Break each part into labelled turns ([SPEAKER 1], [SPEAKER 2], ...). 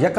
[SPEAKER 1] 1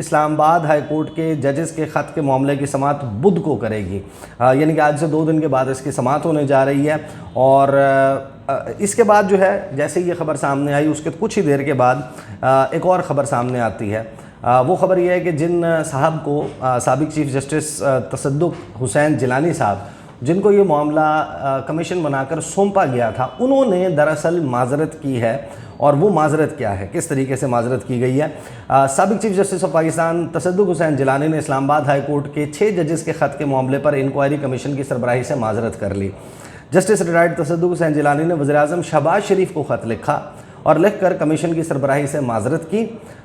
[SPEAKER 1] اسلام آباد high court کے ججز کے خط کے معاملے کی سماعت بدھ کو کرے گی، یعنی کہ آج سے 2 دن کے بعد اس کی سماعت ہونے جا رہی ہے۔ اور اس کے بعد جو ہے جیسے یہ خبر سامنے آئی اس کے کچھ ہی دیر کے بعد ایک اور خبر سامنے آتی ہے۔ وہ خبر یہ ہے کہ جن صاحب کو سابق چیف جسٹس تصدق حسین جیلانی صاحب، جن کو یہ معاملہ کمیشن بنا کر سونپا گیا تھا، انہوں نے دراصل معذرت کی ہے۔ اور وہ معذرت کیا ہے، کس طریقے سے معذرت کی گئی ہے؟ سابق چیف جسٹس آف پاکستان تصدق حسین جیلانی نے اسلام آباد ہائی کورٹ کے 6 ججز کے خط کے معاملے پر انکوائری کمیشن کی سربراہی سے معذرت کر لی۔ جسٹس ریٹائرڈ تصدق حسین جیلانی نے وزیر اعظم شہباز شریف کو خط لکھا اور لکھ کر کمیشن کی سربراہی سے معذرت کی۔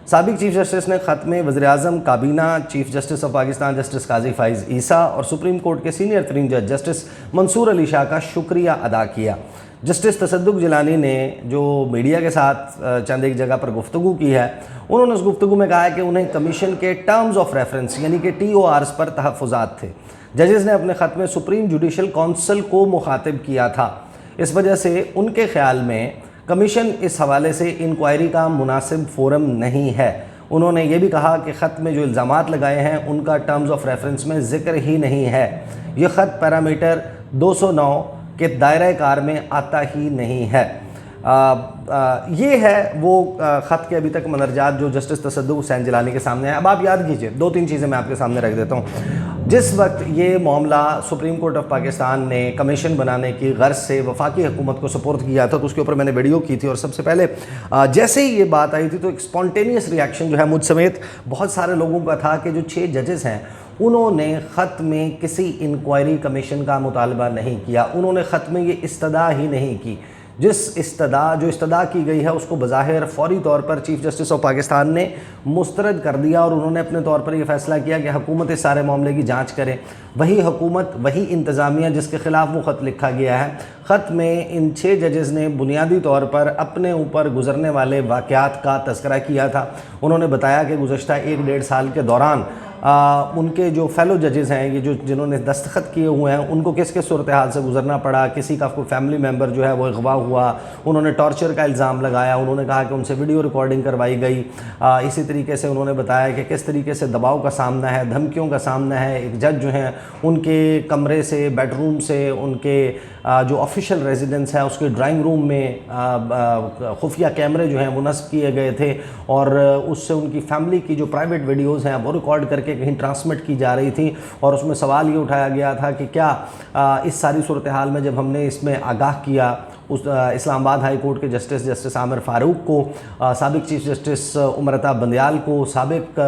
[SPEAKER 1] سابق چیف جسٹس نے خط میں وزیر اعظم کابینہ، chief justice of Pakistan justice قاضی فائز عیسیٰ اور سپریم کورٹ کے سینئر ترین جج جسٹس منصور علی شاہ کا شکریہ ادا کیا۔ جسٹس تصدق جیلانی نے جو میڈیا کے ساتھ چند ایک جگہ پر گفتگو کی ہے، انہوں نے اس گفتگو میں کہا ہے کہ انہیں کمیشن کے ٹرمز آف ریفرنس یعنی کہ TORs پر تحفظات تھے۔ ججز نے اپنے خط میں سپریم جوڈیشل کونسل کو مخاطب کیا تھا، اس وجہ سے ان کے خیال میں کمیشن اس حوالے سے انکوائری کا مناسب فورم نہیں ہے۔ انہوں نے یہ بھی کہا کہ خط میں جو الزامات لگائے ہیں ان کا ٹرمز آف ریفرنس میں ذکر ہی نہیں ہے۔ یہ خط پیرامیٹر 209 کے دائرہ کار میں آتا ہی نہیں ہے۔ یہ ہے وہ خط کے ابھی تک مندرجات جو جسٹس تصدق حسین جیلانی کے سامنے ہیں۔ اب آپ یاد کیجئے 2-3 چیزیں میں آپ کے سامنے رکھ دیتا ہوں۔ جس وقت یہ معاملہ سپریم کورٹ آف پاکستان نے کمیشن بنانے کی غرض سے وفاقی حکومت کو سپورٹ کیا تھا تو اس کے اوپر میں نے ویڈیو کی تھی، اور سب سے پہلے جیسے ہی یہ بات آئی تھی تو ایک اسپونٹینیس ریاکشن جو ہے مجھ سمیت بہت سارے لوگوں کا تھا کہ جو 6 ججز ہیں انہوں نے خط میں کسی انکوائری کمیشن کا مطالبہ نہیں کیا، انہوں نے خط میں یہ استدعا ہی نہیں کی۔ جو استدعا کی گئی ہے اس کو بظاہر فوری طور پر چیف جسٹس آف پاکستان نے مسترد کر دیا، اور انہوں نے اپنے طور پر یہ فیصلہ کیا کہ حکومت اس سارے معاملے کی جانچ کرے۔ وہی حکومت، وہی انتظامیہ جس کے خلاف وہ خط لکھا گیا ہے۔ خط میں ان 6 ججز نے بنیادی طور پر اپنے اوپر گزرنے والے واقعات کا تذکرہ کیا تھا۔ انہوں نے بتایا کہ گزشتہ 1-1.5 سال کے دوران ان کے جو فیلو ججز ہیں، یہ جنہوں نے دستخط کیے ہوئے ہیں، ان کو کس کس صورتحال سے گزرنا پڑا۔ کسی کا کوئی فیملی ممبر جو ہے وہ اغوا ہوا، انہوں نے ٹارچر کا الزام لگایا، انہوں نے کہا کہ ان سے ویڈیو ریکارڈنگ کروائی گئی۔ اسی طریقے سے انہوں نے بتایا کہ کس طریقے سے دباؤ کا سامنا ہے، دھمکیوں کا سامنا ہے۔ ایک جج جو ہیں ان کے کمرے سے، بیڈ روم سے، ان کے جو آفیشیل ریزیڈنس ہے اس کے ڈرائنگ روم میں خفیہ کیمرے جو ہیں وہ نصب کیے گئے تھے، اور اس سے ان کی فیملی کی جو پرائیویٹ ویڈیوز ہیں وہ ریکارڈ کر کے کہیں ٹرانسمٹ کی جا رہی تھی، اور اس میں سوال یہ اٹھایا گیا تھا کہ کیا اس ساری صورتحال میں جب ہم نے اس میں آگاہ کیا اسلام آباد ہائی کورٹ کے جسٹس عامر فاروق کو، سابق چیف جسٹس عمرتا بندیال کو، سابق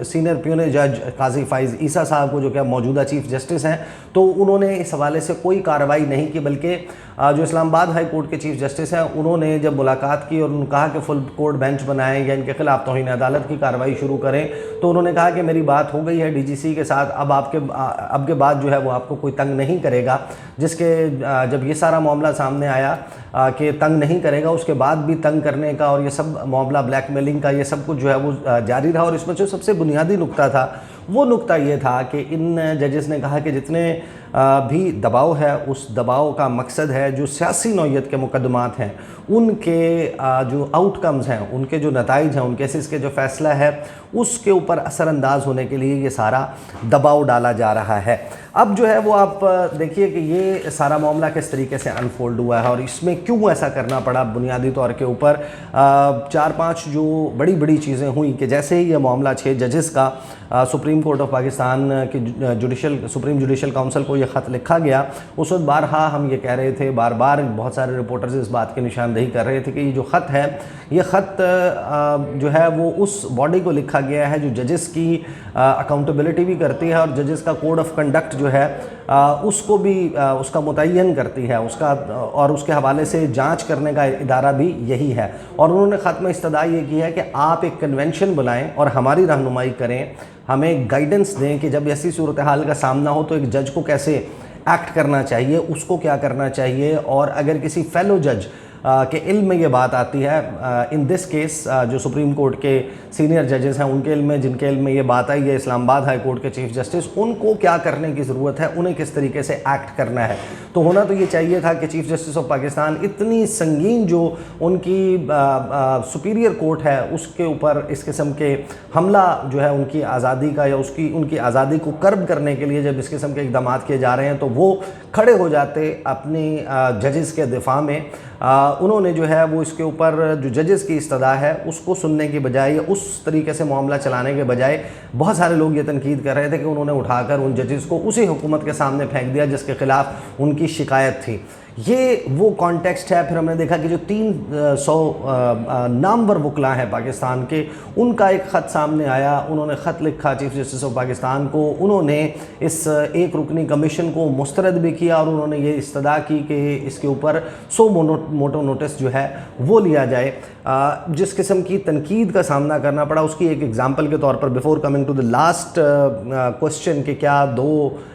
[SPEAKER 1] سینئر پیونی جج قاضی فائز عیسیٰ صاحب کو جو کہ موجودہ چیف جسٹس ہیں، تو انہوں نے اس حوالے سے کوئی کارروائی نہیں کی، بلکہ جو اسلام آباد ہائی کورٹ کے چیف جسٹس ہیں انہوں نے جب ملاقات کی اور انہوں نے کہا کہ فل کورٹ بینچ بنائیں یا ان کے خلاف توہین عدالت کی کارروائی شروع کریں، تو انہوں نے کہا کہ میری بات ہو گئی ہے DGC کے ساتھ، اب کے بعد جو ہے وہ آپ کو کوئی تنگ نہیں کرے گا۔ جس کے جب یہ سارا معاملہ سامنے آیا کہ تنگ نہیں کرے گا، اس کے بعد بھی تنگ کرنے کا اور یہ سب معاملہ بلیک میلنگ کا یہ سب کچھ جو ہے وہ جاری رہا، اور اس میں جو سب سے بنیادی نقطہ تھا وہ نقطہ یہ تھا کہ ان ججز نے کہا کہ جتنے بھی دباؤ ہے اس دباؤ کا مقصد ہے جو سیاسی نوعیت کے مقدمات ہیں ان کے جو آؤٹ کمز ہیں، ان کے جو نتائج ہیں، ان کیسز کے جو فیصلہ ہے اس کے اوپر اثر انداز ہونے کے لیے یہ سارا دباؤ ڈالا جا رہا ہے۔ اب جو ہے وہ آپ دیکھیے کہ یہ سارا معاملہ کس طریقے سے انفولڈ ہوا ہے اور اس میں کیوں ایسا کرنا پڑا۔ بنیادی طور کے اوپر 4-5 جو بڑی بڑی چیزیں ہوئیں کہ جیسے ہی یہ معاملہ 6 ججز کا سپریم کورٹ آف پاکستان کی سپریم جوڈیشل کونسل کو یہ خط لکھا گیا، اس وقت بارہا ہم یہ کہہ رہے تھے، بار بار بہت سارے رپورٹرز اس بات کی نشاندہی کر رہے تھے کہ یہ جو خط ہے، یہ خط جو ہے وہ اس باڈی کو لکھا گیا ہے جو ججز کی اکاؤنٹیبلٹی بھی کرتی ہے اور ججز کا کوڈ آف کنڈکٹ جو ہے اس کو بھی اس کا متعین کرتی ہے، اس کا اور اس کے حوالے سے جانچ کرنے کا ادارہ بھی یہی ہے۔ اور انہوں نے خط میں استدعا یہ کی ہے کہ آپ ایک کنونشن بلائیں اور ہماری رہنمائی کریں، ہمیں گائیڈنس دیں کہ جب ایسی صورتحال کا سامنا ہو تو ایک جج کو کیسے ایکٹ کرنا چاہیے، اس کو کیا کرنا چاہیے، اور اگر کسی فیلو جج کے علم میں یہ بات آتی ہے. ان دس کیس جو سپریم کورٹ کے سینئر ججز ہیں ان کے علم میں، جن کے علم میں یہ بات آئی ہے اسلام آباد ہائی کورٹ کے چیف جسٹس، ان کو کیا کرنے کی ضرورت ہے، انہیں کس طریقے سے ایکٹ کرنا ہے. تو ہونا تو یہ چاہیے تھا کہ چیف جسٹس آف پاکستان اتنی سنگین جو ان کی سپیریئر کورٹ ہے اس کے اوپر اس قسم کے حملہ جو ہے ان کی آزادی کا یا ان کی آزادی کو کرب کرنے کے لیے جب اس قسم کے اقدامات کیے جا رہے ہیں تو وہ کھڑے ہو جاتے اپنی ججز کے دفاع میں. انہوں نے جو ہے وہ اس کے اوپر جو ججز کی استدعا ہے اس کو سننے کی بجائے یا اس طریقے سے معاملہ چلانے کے بجائے بہت سارے لوگ یہ تنقید کر رہے تھے کہ انہوں نے اٹھا کر ان ججز کو اسی حکومت کے سامنے پھینک دیا جس کے خلاف ان کی شکایت تھی. یہ وہ کانٹیکسٹ ہے. پھر ہم نے دیکھا کہ جو 300 نامور وکلاء ہیں پاکستان کے، ان کا ایک خط سامنے آیا. انہوں نے خط لکھا چیف جسٹس آف پاکستان کو. انہوں نے اس ایک رکنی کمیشن کو مسترد بھی کیا اور انہوں نے یہ استدعا کی کہ اس کے اوپر 100 موٹو نوٹس جو ہے وہ لیا جائے. جس قسم کی تنقید کا سامنا کرنا پڑا اس کی ایک ایگزامپل کے طور پر before coming to the last question کہ کیا 2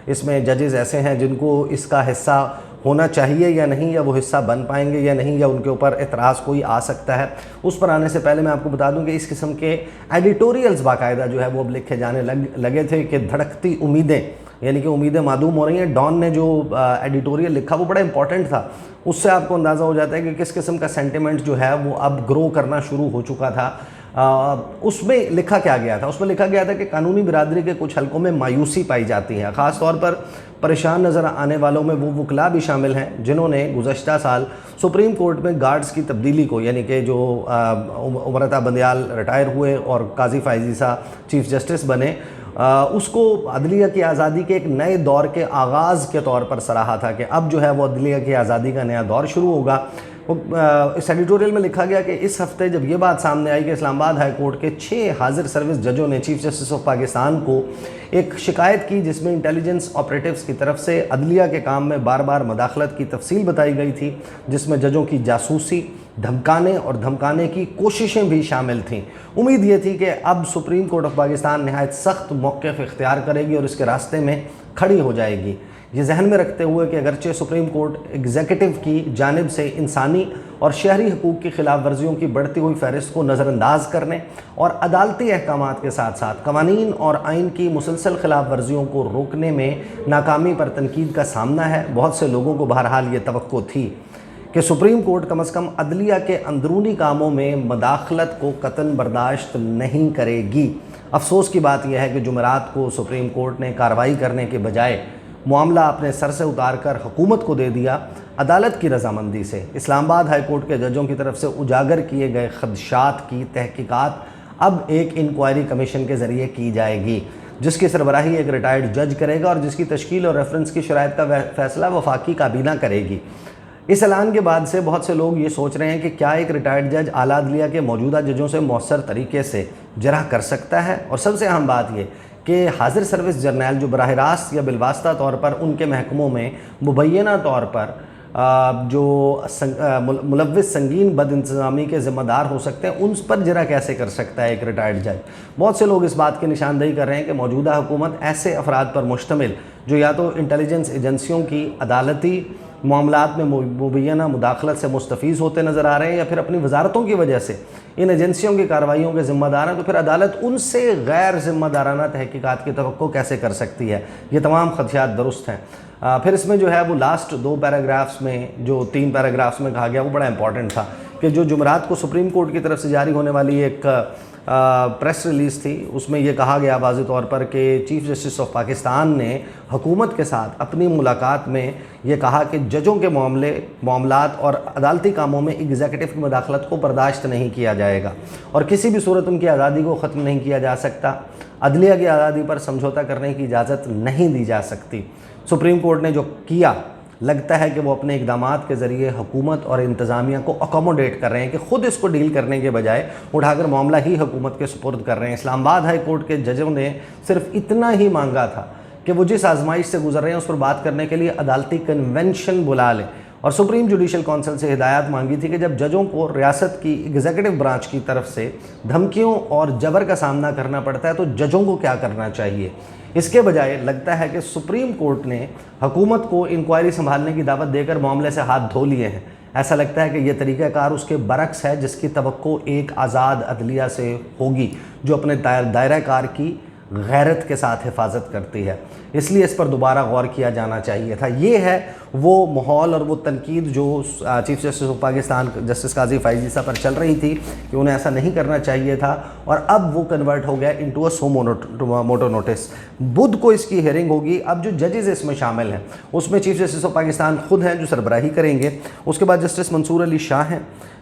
[SPEAKER 1] اس میں ججز ایسے ہیں جن کو اس کا حصہ ہونا چاہیے یا نہیں، یا وہ حصہ بن پائیں گے یا نہیں، یا ان کے اوپر اعتراض کوئی آ سکتا ہے. اس پر آنے سے پہلے میں آپ کو بتا دوں کہ اس قسم کے ایڈیٹوریلز باقاعدہ جو ہے وہ اب لکھے جانے لگے تھے کہ دھڑکتی امیدیں، یعنی کہ امیدیں معدوم ہو رہی ہیں. ڈان نے جو ایڈیٹوریل لکھا وہ بڑا امپورٹنٹ تھا. اس سے آپ کو اندازہ ہو جاتا ہے کہ کس قسم کا سینٹیمنٹ جو ہے وہ اب گرو کرنا شروع ہو چکا تھا. اس میں لکھا کیا گیا تھا؟ اس میں لکھا گیا تھا کہ قانونی برادری کے کچھ حلقوں میں مایوسی پائی جاتی ہے. خاص طور پر پریشان نظر آنے والوں میں وہ وکلاء بھی شامل ہیں جنہوں نے گزشتہ سال سپریم کورٹ میں گارڈز کی تبدیلی کو، یعنی کہ جو امرتا بندیال ریٹائر ہوئے اور قاضی فائز عیسیٰ چیف جسٹس بنے، اس کو عدلیہ کی آزادی کے ایک نئے دور کے آغاز کے طور پر سراہا تھا کہ اب جو ہے وہ عدلیہ کی آزادی کا نیا دور شروع ہوگا. اس ایڈیٹوریل میں لکھا گیا کہ اس ہفتے جب یہ بات سامنے آئی کہ اسلام آباد ہائی کورٹ کے 6 حاضر سروس ججوں نے چیف جسٹس آف پاکستان کو ایک شکایت کی جس میں انٹیلیجنس آپریٹیوز کی طرف سے عدلیہ کے کام میں بار بار مداخلت کی تفصیل بتائی گئی تھی، جس میں ججوں کی جاسوسی، دھمکانے کی کوششیں بھی شامل تھیں. امید یہ تھی کہ اب سپریم کورٹ آف پاکستان نہایت سخت موقف اختیار کرے گی اور اس کے راستے میں کھڑی ہو جائے گی. یہ ذہن میں رکھتے ہوئے کہ اگرچہ سپریم کورٹ ایگزیکٹو کی جانب سے انسانی اور شہری حقوق کی خلاف ورزیوں کی بڑھتی ہوئی فہرست کو نظر انداز کرنے اور عدالتی احکامات کے ساتھ ساتھ قوانین اور آئین کی مسلسل خلاف ورزیوں کو روکنے میں ناکامی پر تنقید کا سامنا ہے، بہت سے لوگوں کو بہرحال یہ توقع تھی کہ سپریم کورٹ کم از کم عدلیہ کے اندرونی کاموں میں مداخلت کو قطعاً برداشت نہیں کرے گی. افسوس کی بات یہ ہے کہ جمعرات کو سپریم کورٹ نے کارروائی کرنے کے بجائے معاملہ اپنے سر سے اتار کر حکومت کو دے دیا. عدالت کی رضامندی سے اسلام آباد ہائی کورٹ کے ججوں کی طرف سے اجاگر کیے گئے خدشات کی تحقیقات اب ایک انکوائری کمیشن کے ذریعے کی جائے گی، جس کی سربراہی ایک ریٹائرڈ جج کرے گا اور جس کی تشکیل اور ریفرنس کی شرائط کا فیصلہ وفاقی کابینہ کرے گی. اس اعلان کے بعد سے بہت سے لوگ یہ سوچ رہے ہیں کہ کیا ایک ریٹائرڈ جج اعلیٰ عدلیہ کے موجودہ ججوں سے مؤثر طریقے سے جرح کر سکتا ہے؟ اور سب سے اہم بات یہ کہ حاضر سروس جرنیل جو براہ راست یا بالواسطہ طور پر ان کے محکموں میں مبینہ طور پر جو ملوث سنگین بد انتظامی کے ذمہ دار ہو سکتے ہیں، ان پر جرح کیسے کر سکتا ہے ایک ریٹائرڈ جج؟ بہت سے لوگ اس بات کی نشاندہی کر رہے ہیں کہ موجودہ حکومت ایسے افراد پر مشتمل جو یا تو انٹیلیجنس ایجنسیوں کی عدالتی معاملات میں مبینہ مداخلت سے مستفیض ہوتے نظر آ رہے ہیں یا پھر اپنی وزارتوں کی وجہ سے ان ایجنسیوں کی کارروائیوں کے ذمہ دار ہیں، تو پھر عدالت ان سے غیر ذمہ دارانہ تحقیقات کی توقع کیسے کر سکتی ہے؟ یہ تمام خدشات درست ہیں. پھر اس میں جو ہے وہ لاسٹ 2 پیراگرافس میں جو 3 پیراگرافس میں کہا گیا وہ بڑا امپورٹنٹ تھا کہ جو جمعرات کو سپریم کورٹ کی طرف سے جاری ہونے والی ایک پریس ریلیز تھی، اس میں یہ کہا گیا واضح طور پر کہ چیف جسٹس آف پاکستان نے حکومت کے ساتھ اپنی ملاقات میں یہ کہا کہ ججوں کے معاملات اور عدالتی کاموں میں ایگزیکٹو کی مداخلت کو برداشت نہیں کیا جائے گا اور کسی بھی صورت ان کی آزادی کو ختم نہیں کیا جا سکتا. عدلیہ کی آزادی پر سمجھوتہ کرنے کی اجازت نہیں دی جا سکتی. سپریم کورٹ نے جو کیا لگتا ہے کہ وہ اپنے اقدامات کے ذریعے حکومت اور انتظامیہ کو اکوموڈیٹ کر رہے ہیں کہ خود اس کو ڈیل کرنے کے بجائے اٹھا کر معاملہ ہی حکومت کے سپرد کر رہے ہیں. اسلام آباد ہائی کورٹ کے ججوں نے صرف اتنا ہی مانگا تھا کہ وہ جس آزمائش سے گزر رہے ہیں اس پر بات کرنے کے لیے عدالتی کنونشن بلا لیں، اور سپریم جوڈیشل کونسل سے ہدایت مانگی تھی کہ جب ججوں کو ریاست کی ایگزیکٹو برانچ کی طرف سے دھمکیوں اور جبر کا سامنا کرنا پڑتا ہے تو ججوں کو کیا کرنا چاہیے. اس کے بجائے لگتا ہے کہ سپریم کورٹ نے حکومت کو انکوائری سنبھالنے کی دعوت دے کر معاملے سے ہاتھ دھو لیے ہیں۔ ایسا لگتا ہے کہ یہ طریقہ کار اس کے برعکس ہے جس کی توقع ایک آزاد عدلیہ سے ہوگی جو اپنے دائرہ کار کی غیرت کے ساتھ حفاظت کرتی ہے۔ اس لیے اس پر دوبارہ غور کیا جانا چاہیے تھا۔ یہ ہے وہ ماحول اور وہ تنقید جو chief justice of Pakistan justice قاضی فائز عیسیٰ پر چل رہی تھی کہ انہیں ایسا نہیں کرنا چاہیے تھا، اور اب وہ کنورٹ ہو گیا انٹو اے سو موٹو نوٹس۔ بدھ کو اس کی ہیئرنگ ہوگی۔ اب جو ججز اس میں شامل ہیں اس میں چیف جسٹس آف پاکستان خود ہیں جو سربراہی کریں گے، اس کے بعد جسٹس منصور علی شاہ ہیں،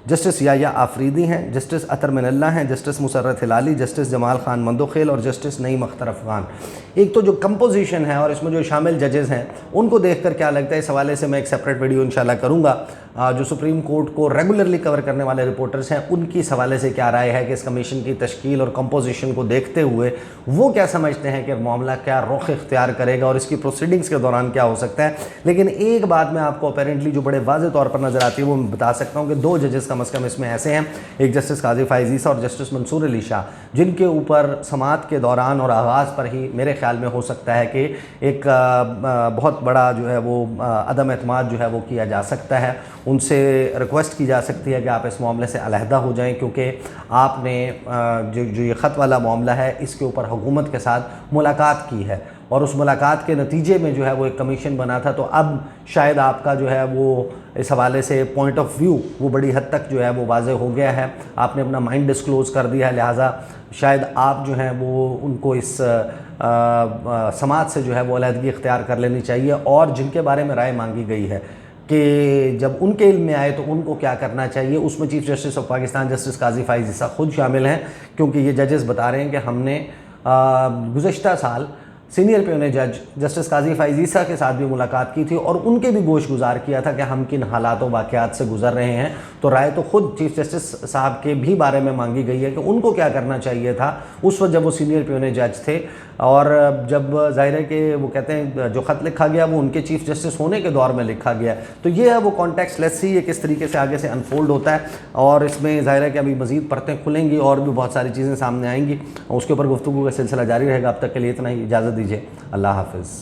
[SPEAKER 1] جسٹس یحییٰ آفریدی ہیں، جسٹس اطہر من اللہ ہیں، جسٹس مسرت ہلالی، جسٹس جمال خان مندوخیل اور جسٹس نعیم اختر افغان۔ ایک تو جو کمپوزیشن ہے اور اس میں جو شامل ججز ہیں ان کو دیکھ کر کیا لگتا ہے، اس حوالے سے میں ایک سیپریٹ ویڈیو انشاءاللہ کروں گا۔ جو سپریم کورٹ کو ریگولرلی کور کرنے والے رپورٹرز ہیں ان کی اس حوالے سے کیا رائے ہے کہ اس کمیشن کی تشکیل اور کمپوزیشن کو دیکھتے ہوئے وہ کیا سمجھتے ہیں کہ معاملہ کیا رخ اختیار کرے گا اور اس کی پروسیڈنگز کے دوران کیا ہو سکتا ہے۔ لیکن ایک بات میں آپ کو اپیرنٹلی جو بڑے واضح طور پر نظر آتی ہے وہ میں بتا سکتا ہوں کہ دو ججز کم از کم اس میں ایسے ہیں، ایک جسٹس قاضی فائز عیسیٰ اور جسٹس منصور علی شاہ، جن کے اوپر سماعت کے دوران اور آغاز پر ہی میرے خیال میں ہو سکتا ہے کہ ایک بہت بڑا جو ہے وہ عدم اعتماد جو ہے وہ کیا جا سکتا ہے۔ ان سے ریکویسٹ کی جا سکتی ہے کہ آپ اس معاملے سے علیحدہ ہو جائیں، کیونکہ آپ نے جو یہ خط والا معاملہ ہے اس کے اوپر حکومت کے ساتھ ملاقات کی ہے، اور اس ملاقات کے نتیجے میں جو ہے وہ ایک کمیشن بنا تھا، تو اب شاید آپ کا جو ہے وہ اس حوالے سے پوائنٹ آف ویو وہ بڑی حد تک جو ہے وہ واضح ہو گیا ہے، آپ نے اپنا مائنڈ ڈسکلوز کر دیا ہے، لہٰذا شاید آپ جو ہیں وہ ان کو اس سماعت سے جو ہے وہ علیحدگی اختیار کر لینی چاہیے، اور جن کے بارے میں رائے مانگی گئی ہے کہ جب ان کے علم میں آئے تو ان کو کیا کرنا چاہیے، اس میں chief justice of Pakistan justice قاضی فائز عیسیٰ خود شامل ہیں، کیونکہ یہ ججز بتا رہے ہیں کہ ہم نے گزشتہ سال سینئر پیونی جج جسٹس قاضی فائز عیسیٰ کے ساتھ بھی ملاقات کی تھی اور ان کے بھی گوش گزار کیا تھا کہ ہم کن حالات و واقعات سے گزر رہے ہیں، تو رائے تو خود چیف جسٹس صاحب کے بھی بارے میں مانگی گئی ہے کہ ان کو کیا کرنا چاہیے تھا اس وقت جب وہ سینئر پیونی جج تھے، اور جب ظاہر ہے کہ وہ کہتے ہیں جو خط لکھا گیا وہ ان کے چیف جسٹس ہونے کے دور میں لکھا گیا، تو یہ ہے وہ کانٹیکسٹ، لیٹس سی یہ کس طریقے سے آگے سے انفولڈ ہوتا ہے، اور اس میں ظاہر ہے کہ ابھی مزید پرتیں کھلیں گی اور بھی بہت ساری چیزیں سامنے آئیں گی، اس کے اوپر گفتگو کا سلسلہ جاری رہے گا۔ اب تک کے لیے اتنا ہی، اجازت دیجیے، اللہ حافظ۔